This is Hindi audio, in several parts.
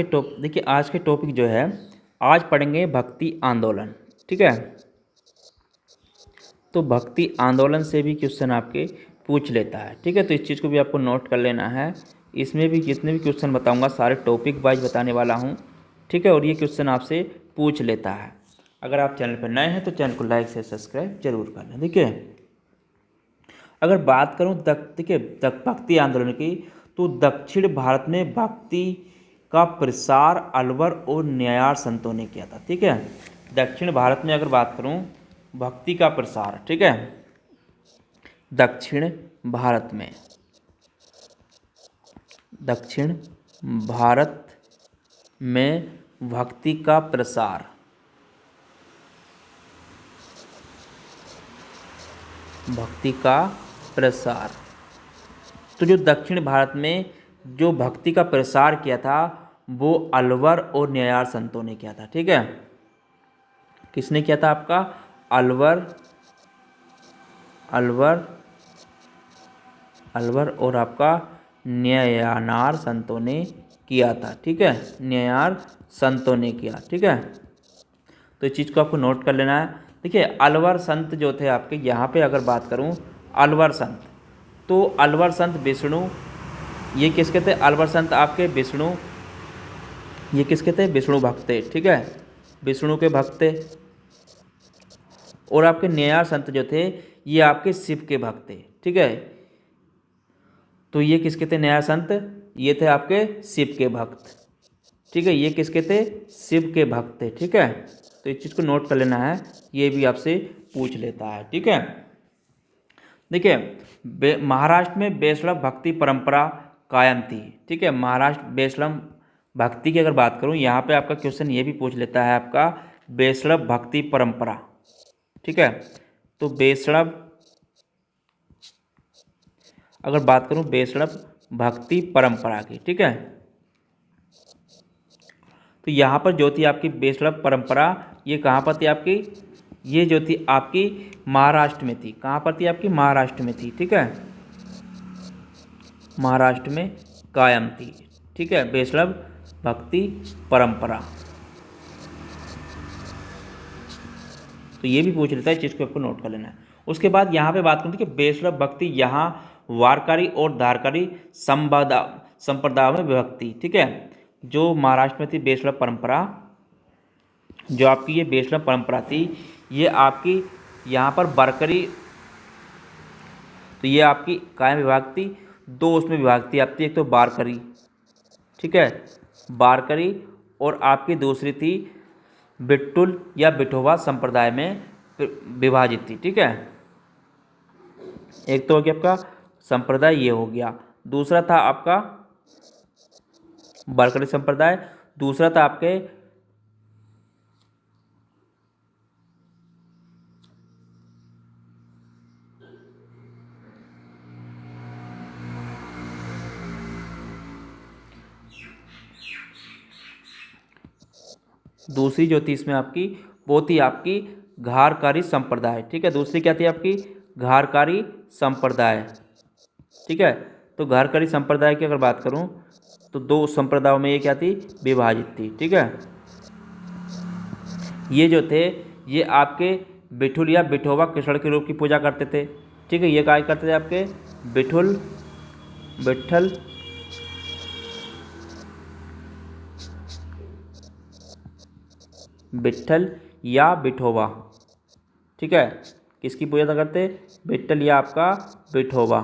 देखिए आज के टॉपिक जो है, आज पढ़ेंगे भक्ति आंदोलन। ठीक है, तो भक्ति आंदोलन से भी क्वेश्चन आपके पूछ लेता है। ठीक है, तो इस चीज़ को भी आपको नोट कर लेना है। इसमें भी जितने भी क्वेश्चन बताऊंगा सारे टॉपिक वाइज बताने वाला हूँ। ठीक है, और ये क्वेश्चन आपसे पूछ लेता है। अगर आप चैनल पर नए हैं तो चैनल को लाइक से सब्सक्राइब जरूर कर लें। देखिए, अगर बात करूँ देखिए भक्ति आंदोलन की, तो दक्षिण भारत में भक्ति का प्रसार अलवर और न्यायार संतों ने किया था। ठीक है, दक्षिण भारत में अगर बात करूं भक्ति का प्रसार, ठीक है, दक्षिण भारत में भक्ति का प्रसार, तो जो दक्षिण भारत में जो भक्ति का प्रसार किया था वो अलवर और न्यायार संतों ने किया था। ठीक है, किसने किया था? आपका अलवर और आपका न्यायार संतों ने किया था। ठीक है, न्यायार संतों ने किया। ठीक है, तो इस चीज़ को आपको नोट कर लेना है। देखिए, अलवर संत जो थे आपके, यहाँ पे अगर बात करूँ अलवर संत, तो अलवर संत विष्णु, ये किसके थे? अलवर संत आपके विष्णु, ये किसके थे? विष्णु भक्त थे। ठीक है, विष्णु के भक्त थे। और आपके न्यायार संत जो थे ये आपके शिव के भक्त थे। ठीक है, तो ये किसके थे न्यायार संत? ये थे आपके शिव के भक्त। ठीक है, ये किसके थे? शिव के भक्त थे। ठीक है, तो इस चीज़ को नोट कर लेना है, ये भी आपसे पूछ लेता है। ठीक है, देखिए महाराष्ट्र में वैष्णव भक्ति परंपरा कायम थी। ठीक है, महाराष्ट्र वैष्णव भक्ति की अगर बात करूं, यहाँ पे आपका क्वेश्चन ये भी पूछ लेता है आपका वैष्णव भक्ति परंपरा। ठीक है, तो वैष्णव अगर बात करूं वैष्णव भक्ति परंपरा की, ठीक है, तो यहाँ पर जो थी आपकी वैष्णव परंपरा, ये कहाँ पर थी आपकी? ये जो थी आपकी महाराष्ट्र में थी। कहाँ पर थी आपकी? महाराष्ट्र में थी। ठीक है, महाराष्ट्र में कायम थी। ठीक है, वैष्णव भक्ति परंपरा, तो ये भी पूछ लेता है, चीज़ को आपको नोट कर लेना है। उसके बाद यहाँ पे बात करूँ कि वैष्णव भक्ति यहाँ वारकरी और धारकरी संप्रदाय में विभक्ति। ठीक है, जो महाराष्ट्र में थी वैष्णव परंपरा, जो आपकी ये वैष्णव परंपरा थी, ये आपकी यहाँ पर वारकरी, तो ये आपकी कायम विभाग थी। दो उसमें विभाग थी आपकी, एक तो वारकरी, ठीक है, वारकरी, और आपकी दूसरी थी बिट्टुल या बिठोबा संप्रदाय में विभाजित थी। ठीक है, एक तो हो गया आपका संप्रदाय, ये हो गया। दूसरा था आपका वारकरी संप्रदाय, दूसरा था आपके दूसरी जो थी इसमें आपकी, वो थी आपकी घारकारी संप्रदाय। ठीक है, दूसरी क्या थी आपकी? घारकारी संप्रदाय। ठीक है, तो घारकारी संप्रदाय की अगर बात करूं तो दो संप्रदायों में ये क्या थी? विभाजित थी। ठीक है, ये जो थे ये आपके बिठुल या बिठोबा कृष्ण के रूप की पूजा करते थे। ठीक है, ये क्या करते थे? आपके बिठुल, विठल, विठल या विठोबा। ठीक है, किसकी पूजा करते? विठल या आपका विठोबा।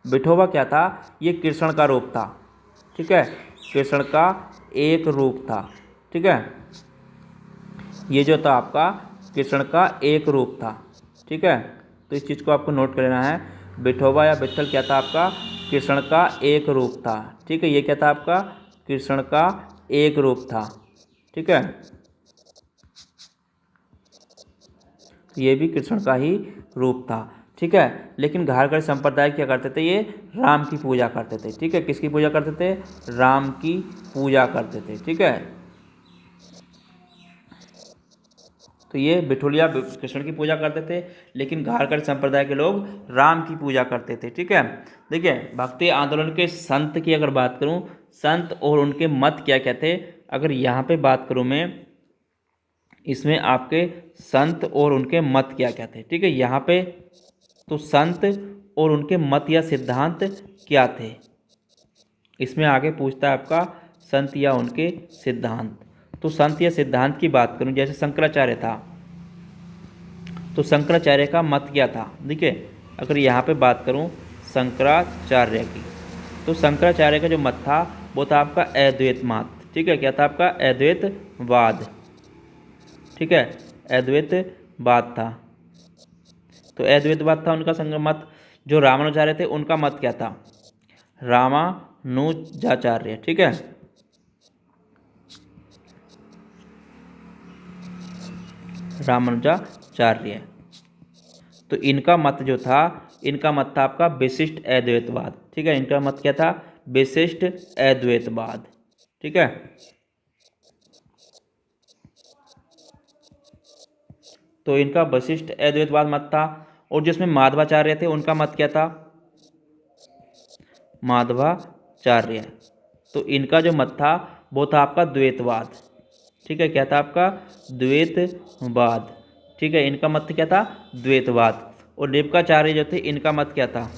विठोबा क्या था? ये कृष्ण का रूप था। ठीक है, कृष्ण का एक रूप था। ठीक है, ये जो था आपका कृष्ण का एक रूप था। ठीक है, तो इस चीज़ को आपको नोट कर लेना है। विठोबा या विठल क्या था? आपका कृष्ण का एक रूप था। ठीक है, ये क्या था? आपका कृष्ण का एक रूप था। ठीक है, ये भी कृष्ण का ही रूप था। ठीक है, लेकिन घारकरी संप्रदाय क्या करते थे? ये राम की पूजा करते थे। ठीक है, किसकी पूजा करते थे? राम की पूजा करते थे। ठीक है, तो ये बिठुलिया कृष्ण की पूजा करते थे, लेकिन घारकरी संप्रदाय के लोग राम की पूजा करते थे। ठीक है, देखिए भक्ति आंदोलन के संत की अगर बात करूं संत और उनके मत क्या क्या थे। अगर यहाँ पे बात करूँ मैं, इसमें आपके संत और उनके मत क्या क्या थे, ठीक है। यहाँ पे तो संत और उनके मत या सिद्धांत क्या थे, इसमें आगे पूछता है आपका संत या उनके सिद्धांत। तो संत या सिद्धांत की बात करूं, जैसे शंकराचार्य था, तो शंकराचार्य का मत क्या था, देखिए अगर यहाँ पे बात करूं शंकराचार्य की, तो शंकराचार्य का जो मत था वो था आपका अद्वैत मत, ठीक है। क्या था आपका अद्वैतवाद, ठीक है, अद्वैतवाद था। तो अद्वैतवाद था उनका मत। जो रामानुजाचार्य थे उनका मत क्या था, रामानुजाचार्य, ठीक है। रामानुजाचार्य, तो इनका मत जो था, इनका मत था आपका विशिष्ट अद्वैतवाद, ठीक है। इनका मत क्या था, विशिष्ट अद्वैतवाद, ठीक है। तो इनका वशिष्ठ अद्वैतवाद मत था। और जिसमें माधवाचार्य थे उनका मत क्या था, माधवाचार्य, तो इनका जो मत था वो था आपका द्वैतवाद, ठीक है। क्या था आपका द्वैतवाद, ठीक है। इनका मत क्या था, द्वैतवाद। और निबकाचार्य जो थे इनका मत क्या था,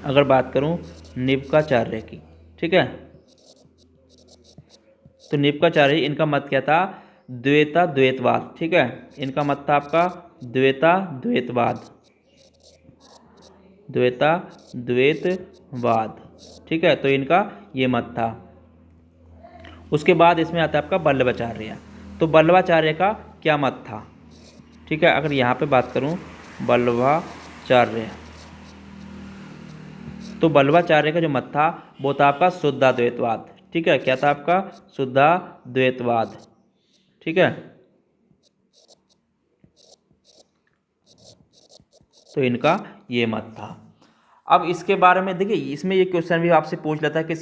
अगर बात करूं निबकाचार्य की, ठीक है, तो निबकाचार्य इनका मत क्या था, द्वैता द्वैतवाद, ठीक है। इनका मत था आपका द्वैता द्वैतवाद, द्वैता द्वैतवाद, ठीक है। तो इनका ये मत था। उसके बाद इसमें आता है आपका वल्लभाचार्य। तो वल्लभाचार्य का क्या मत था, ठीक है। अगर यहाँ पे बात करूँ वल्लभाचार्य, तो वल्लभाचार्य का जो मत था वो था आपका शुद्धाद्वैतवाद, ठीक है। क्या था आपका शुद्धाद्वैतवाद, ठीक है। तो इनका ये मत था। अब इसके बारे में देखिए, इसमें ये क्वेश्चन भी आपसे पूछ लेता है कि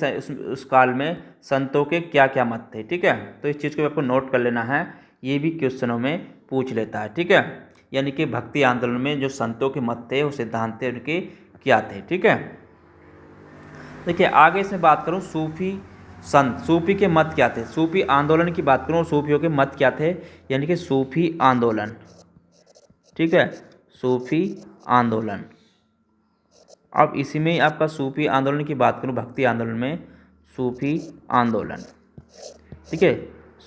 उस काल में संतों के क्या क्या मत थे, ठीक है। तो इस चीज़ को आपको नोट कर लेना है, ये भी क्वेश्चनों में पूछ लेता है, ठीक है। यानी कि भक्ति आंदोलन में जो संतों के मत थे, वो सिद्धांत थे उनके क्या थे, ठीक है। देखिए आगे इसमें बात करूँ सूफी संत, सूफी के मत क्या थे, सूफी आंदोलन की बात करूँ, सूफियों के मत क्या थे, यानी कि सूफी आंदोलन, ठीक है, सूफी आंदोलन। अब इसी में आपका सूफी आंदोलन की बात करूं, भक्ति आंदोलन में सूफी आंदोलन, ठीक है।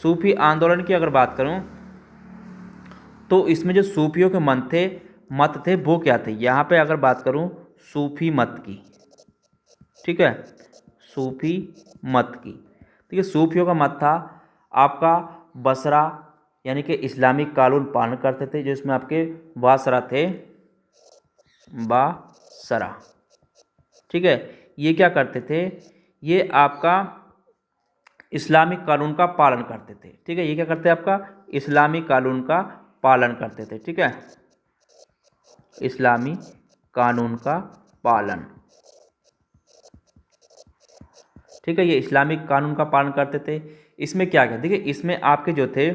सूफी आंदोलन की अगर बात करूं तो इसमें जो सूफियों के मत थे वो क्या थे, यहाँ पे अगर बात करूं सूफी मत की, ठीक है, सूफी मत की, ठीक है। सूफियों का मत था आपका बसरा, यानी कि इस्लामिक कानून पालन करते थे, जो इसमें आपके बासरा थे, बासरा, ठीक है। ये क्या करते थे, ये आपका इस्लामिक कानून का पालन करते थे, ठीक है। ये क्या करते हैं, आपका इस्लामी कानून का पालन करते थे, ठीक है, इस्लामी कानून का पालन, ठीक है। ये इस्लामिक कानून का पालन करते थे। इसमें क्या क्या, देखिए इसमें आपके जो थे,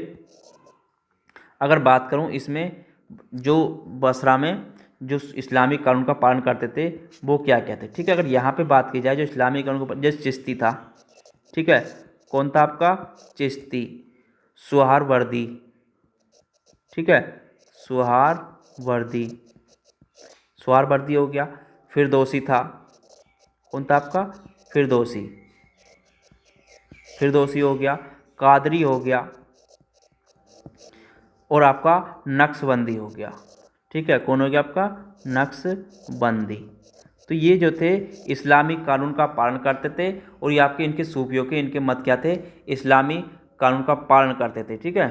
अगर बात करूं इसमें जो बसरा में जो इस्लामिक कानून का पालन करते थे वो क्या क्या थे, ठीक है। अगर यहाँ पे बात की जाए जो इस्लामिक कानून को, जैसे चिश्ती था, ठीक है, कौन था आपका चिश्ती, सुहारवर्दी, ठीक है, सुहारवर्दी, सुहारवर्दी हो गया। फिरदौसी था, कौन था आपका फिरदौसी, फिरदौसी हो गया। कादरी हो गया, और आपका नक्शबंदी हो गया, ठीक है, कौन हो गया आपका नक्शबंदी। तो ये जो थे इस्लामिक कानून का पालन करते थे, और ये आपके इनके सूफियों के इनके मत क्या थे, इस्लामी कानून का पालन करते थे, ठीक है।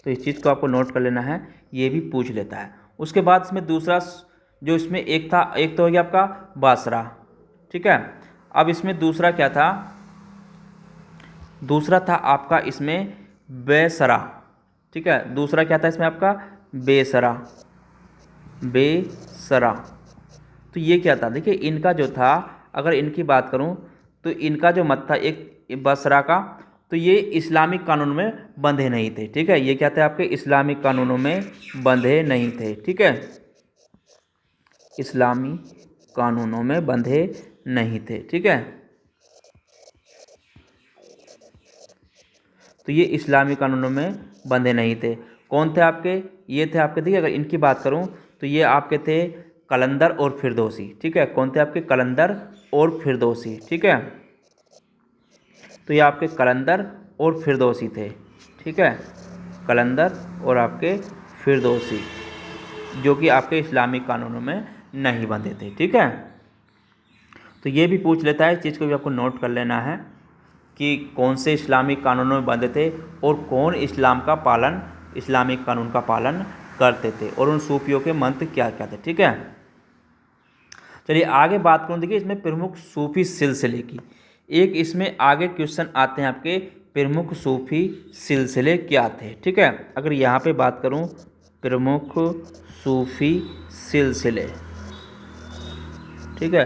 तो इस चीज़ को आपको नोट कर लेना है, ये भी पूछ लेता है। उसके बाद इसमें दूसरा जो इसमें एक था, एक तो हो गया आपका बासरा, ठीक है। अब इसमें दूसरा क्या था, दूसरा था आपका इसमें बेसरा, ठीक है। दूसरा क्या था इसमें आपका बेसरा, बेसरा। तो ये क्या था, देखिए इनका जो था, अगर इनकी बात करूं तो इनका जो मत था एक बसरा का, तो ये इस्लामिक कानून में बंधे नहीं थे, ठीक है। ये क्या थे आपके इस्लामिक कानूनों में बंधे नहीं थे, ठीक है, इस्लामी कानूनों में बंधे नहीं थे। ठीक है, तो ये इस्लामी कानूनों में बंधे नहीं थे। कौन थे आपके? ये थे आपके, देखिए अगर इनकी बात करूं तो ये आपके थे कलंदर और फिरदौसी। ठीक है, कौन थे आपके? कलंदर और फिरदौसी। ठीक है, तो ये आपके कलंदर और फिरदौसी थे। ठीक है, कलंदर और आपके फिरदौसी, जो कि आपके इस्लामी कानूनों में नहीं बंधे थे। ठीक है, तो ये भी पूछ लेता है, इस चीज़ को भी आपको नोट कर लेना है कि कौन से इस्लामिक कानूनों में बंधे थे और कौन इस्लामिक कानून का पालन करते थे, और उन सूफियों के मंत्र क्या क्या थे। ठीक है, चलिए आगे बात करूँ। देखिए इसमें प्रमुख सूफी सिलसिले की, एक इसमें आगे क्वेश्चन आते हैं आपके, प्रमुख सूफी सिलसिले क्या थे। ठीक है, अगर यहाँ पे बात करूँ प्रमुख सूफी सिलसिले, ठीक है,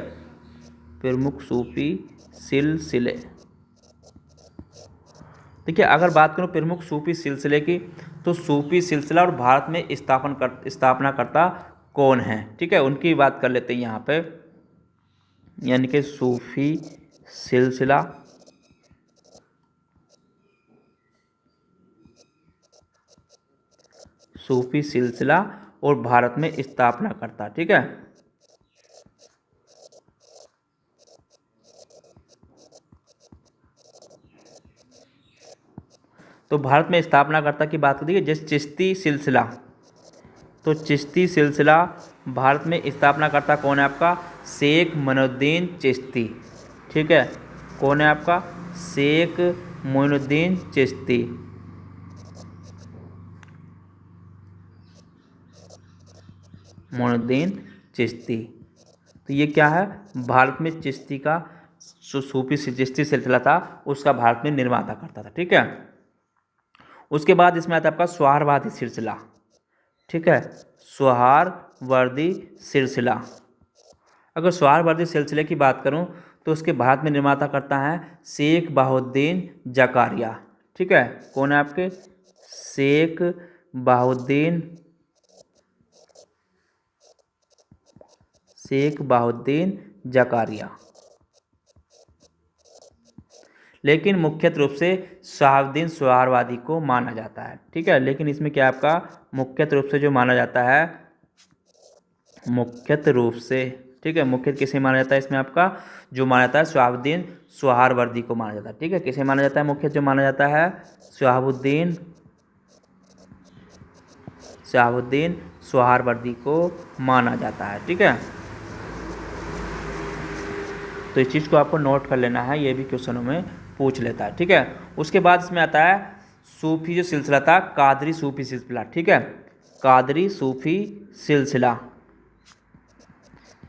प्रमुख सूफी सिलसिले, देखिए अगर बात करूँ प्रमुख सूफी सिलसिले की, तो सूफी सिलसिला और भारत में स्थापनाकर्ता कौन है। ठीक है, उनकी बात कर लेते हैं यहाँ पे, यानी कि सूफी सिलसिला और भारत में स्थापनाकर्ता। ठीक है, तो भारत में स्थापनाकर्ता की बात करिए, जैसे चिश्ती सिलसिला, तो चिश्ती सिलसिला भारत में स्थापनाकर्ता कौन है आपका? शेख मोइनुद्दीन चिश्ती। ठीक है, कौन है आपका? शेख मोइनुद्दीन चिश्ती। मोइनुद्दीन चिश्ती, तो ये क्या है? भारत में चिश्ती का सूफी चिश्ती सिलसिला था, उसका भारत में निर्माता करता था। ठीक है, उसके बाद इसमें आता है आपका सोहरावर्दी सिलसिला। ठीक है, सोहरावर्दी सिलसिला, अगर सोहरावर्दी सिलसिले की बात करूं तो उसके भारत में निर्माता करता है शेख बहाउद्दीन जकारिया। ठीक है, कौन है आपके? शेख बहाउद्दीन जकारिया, लेकिन मुख्यत रूप से शहाबुद्दीन सोहरावर्दी को माना जाता है। ठीक है, लेकिन इसमें क्या आपका मुख्यत रूप से जो माना जाता है, मुख्यत रूप से, ठीक है, मुख्यत किसे माना जाता है? इसमें आपका जो माना जाता है शहाबुद्दीन सोहरावर्दी को माना जाता है। ठीक है, किसे माना जाता है? मुख्यत जो माना जाता है शहाबुद्दीन सोहरावर्दी को माना जाता है। ठीक है, तो इस चीज़ को आपको नोट कर लेना है, ये भी क्वेश्चनों में पूछ लेता है। ठीक है, उसके बाद इसमें आता है सूफी जो सिलसिला था, कादरी सूफी सिलसिला। ठीक है, कादरी सूफी सिलसिला,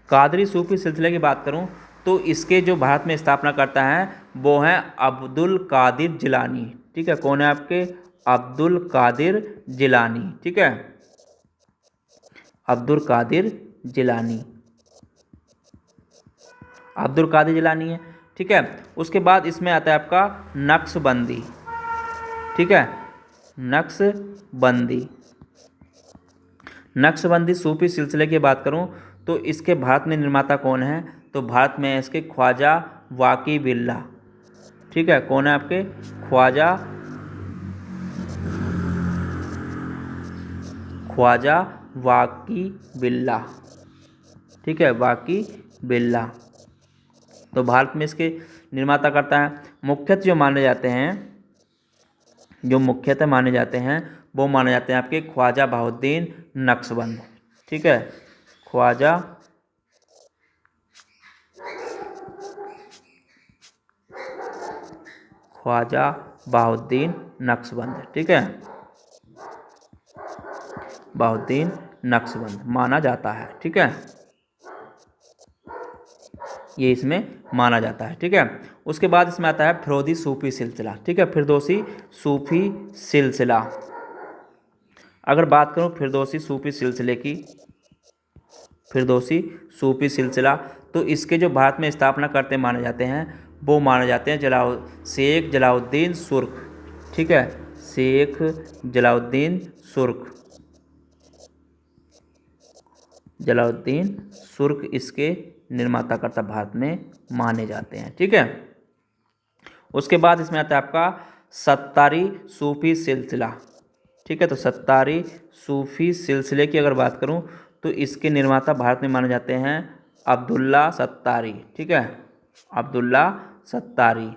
कादरी सूफी सिलसिले की बात करूं तो इसके जो भारत में स्थापना करता है वो हैं अब्दुल कादिर जिलानी। ठीक है, कौन है आपके? अब्दुल कादिर जिलानी। ठीक है, अब्दुल कादिर जिलानी, अब्दुल कादिर जिलानी है। ठीक है, उसके बाद इसमें आता है आपका नक्शबंदी। ठीक है, नक्शबंदी सूफी सिलसिले की बात करूं तो इसके भारत में निर्माता कौन है? तो भारत में इसके ख्वाजा वाकी बिल्ला। ठीक है, कौन है आपके? ख्वाजा वाकी बिल्ला। ठीक है, वाकी बिल्ला, तो भारत में इसके निर्माता करता है। मुख्यतः जो माने जाते हैं वो माने जाते हैं आपके ख्वाजा बहाउद्दीन नक्शबंद। ठीक है, ख्वाजा बहाउद्दीन नक्शबंद। ठीक है, बहाउद्दीन नक्शबंद माना जाता है। ठीक है, ये इसमें माना जाता है। ठीक है, उसके बाद इसमें आता है फिरोदी सूफी सिलसिला। ठीक है, फिरदौसी सूफी सिलसिला, अगर बात करूं फिरदौसी सूफी सिलसिले की, फिरदौसी सूफी सिलसिला, तो इसके जो भारत में स्थापना करते माने जाते हैं वो माने जाते हैं शेख जलाउद्दीन सुर्ख। ठीक है, शेख जलाउद्दीन सुर्ख इसके निर्माताकर्ता भारत में माने जाते हैं। ठीक है, उसके बाद इसमें आता है आपका सत्तारी सूफी सिलसिला। ठीक है, तो सत्तारी सूफी सिलसिले की अगर बात करूं तो इसके निर्माता भारत में माने जाते हैं अब्दुल्ला सत्तारी। ठीक है, अब्दुल्ला सत्तारी।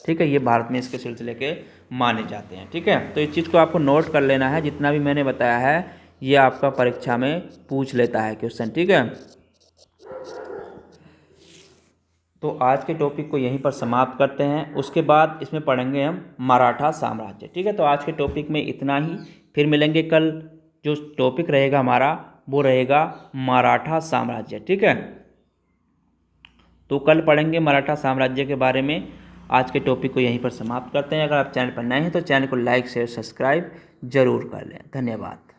ठीक है, ये भारत में इसके सिलसिले के माने जाते हैं। ठीक है, तो इस चीज़ को आपको नोट कर लेना है, जितना भी मैंने बताया है ये आपका परीक्षा में पूछ लेता है क्वेश्चन। ठीक है, तो आज के टॉपिक को यहीं पर समाप्त करते हैं। उसके बाद इसमें पढ़ेंगे हम मराठा साम्राज्य। ठीक है, तो आज के टॉपिक में इतना ही, फिर मिलेंगे कल। जो टॉपिक रहेगा हमारा वो रहेगा मराठा साम्राज्य। ठीक है, तो कल पढ़ेंगे मराठा साम्राज्य के बारे में। आज के टॉपिक को यहीं पर समाप्त करते हैं। अगर आप चैनल पर नए हैं तो चैनल को लाइक शेयर सब्सक्राइब जरूर कर लें। धन्यवाद।